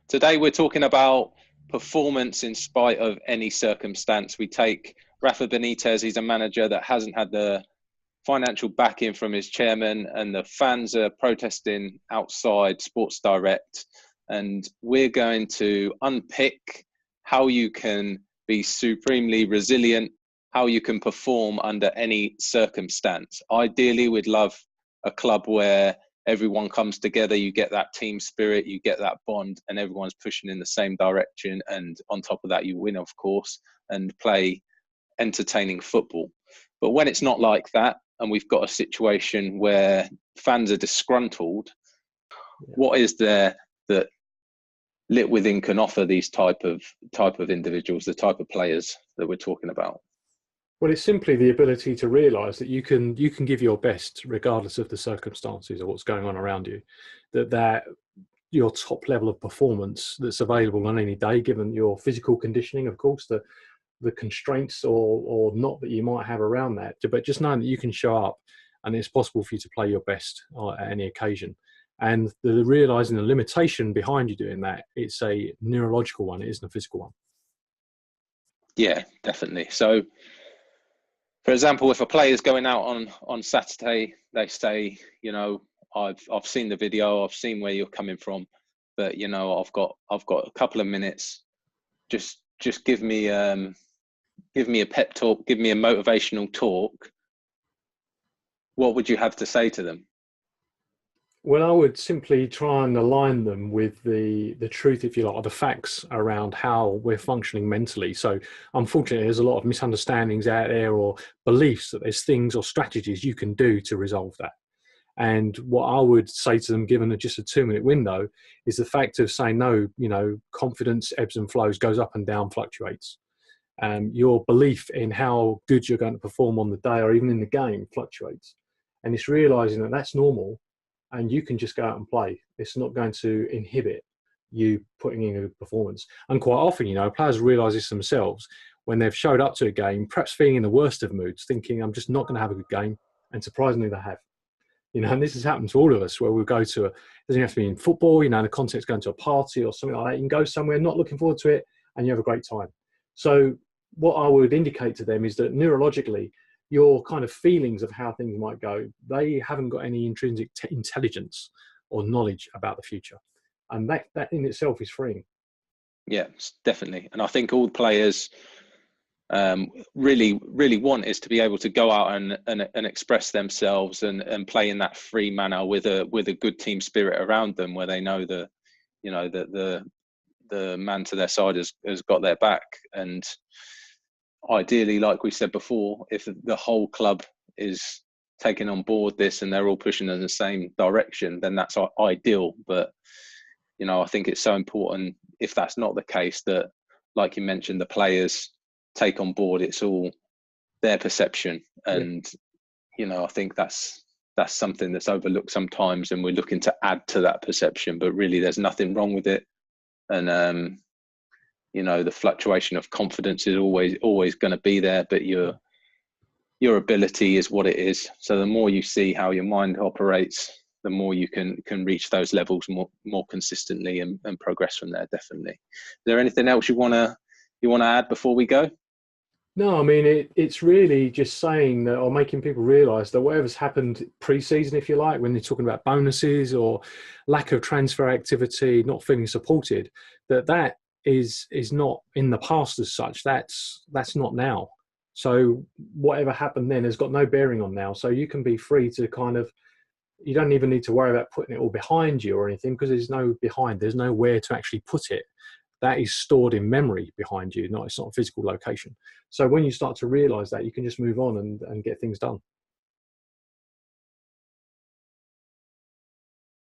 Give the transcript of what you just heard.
Today we're talking about performance in spite of any circumstance. We take Rafa Benitez. He's a manager that hasn't had the financial backing from his chairman, and the fans are protesting outside Sports Direct. And we're going to unpick how you can be supremely resilient, how you can perform under any circumstance. Ideally, we'd love a club where everyone comes together, you get that team spirit, you get that bond, and everyone's pushing in the same direction. And on top of that, you win, of course, and play entertaining football. But when it's not like that, and we've got a situation where fans are disgruntled, what is there that Lit Within can offer these type of individuals, the type of players that we're talking about? Well, it's simply the ability to realise that you can give your best regardless of the circumstances or what's going on around you. That your top level of performance that's available on any day, given your physical conditioning, of course, the constraints or not that you might have around that, but just knowing that you can show up and it's possible for you to play your best at any occasion. And the realising the limitation behind you doing that, it's a neurological one, it isn't a physical one. Yeah, definitely. So, for example, if a player's going out on Saturday, they say, I've seen the video, I've seen where you're coming from, but I've got a couple of minutes. Just give me a pep talk, give me a motivational talk. What would you have to say to them? Well, I would simply try and align them with the truth, if you like, or the facts around how we're functioning mentally. So unfortunately, there's a lot of misunderstandings out there or beliefs that there's things or strategies you can do to resolve that. And what I would say to them, given just a 2-minute window, is the fact of saying, no, confidence ebbs and flows, goes up and down, fluctuates. Your belief in how good you're going to perform on the day or even in the game fluctuates. And it's realizing that that's normal. And you can just go out and play. It's not going to inhibit you putting in a good performance. And quite often, players realise this themselves when they've showed up to a game, perhaps feeling in the worst of moods, thinking, I'm just not going to have a good game. And surprisingly, they have. And this has happened to all of us where we'll go to it doesn't have to be in football, in the context of going to a party or something like that. You can go somewhere not looking forward to it and you have a great time. So what I would indicate to them is that neurologically, your kind of feelings of how things might go, they haven't got any intrinsic intelligence or knowledge about the future. And that in itself is freeing. Yeah, definitely. And I think all players really, really want is to be able to go out and express themselves and play in that free manner with a good team spirit around them, where they know the man to their side has got their back. And ideally, like we said before, if the whole club is taking on board this and they're all pushing in the same direction, then that's ideal. But, I think it's so important, if that's not the case, that, like you mentioned, the players take on board it's all their perception. And, I think that's something that's overlooked sometimes, and we're looking to add to that perception, but really there's nothing wrong with it. And, the fluctuation of confidence is always going to be there, but your ability is what it is. So the more you see how your mind operates, the more you can reach those levels more consistently and progress from there. Definitely. Is there anything else you want to add before we go? No, I mean, it's really just saying that, or making people realise that whatever's happened pre-season, if you like, when they're talking about bonuses or lack of transfer activity, not feeling supported, that is not in the past as such. That's not now. So whatever happened then has got no bearing on now. So you can be free to you don't even need to worry about putting it all behind you or anything, because there's nowhere to actually put it. That is stored in memory behind you. It's not a physical location. So when you start to realise that, you can just move on and get things done.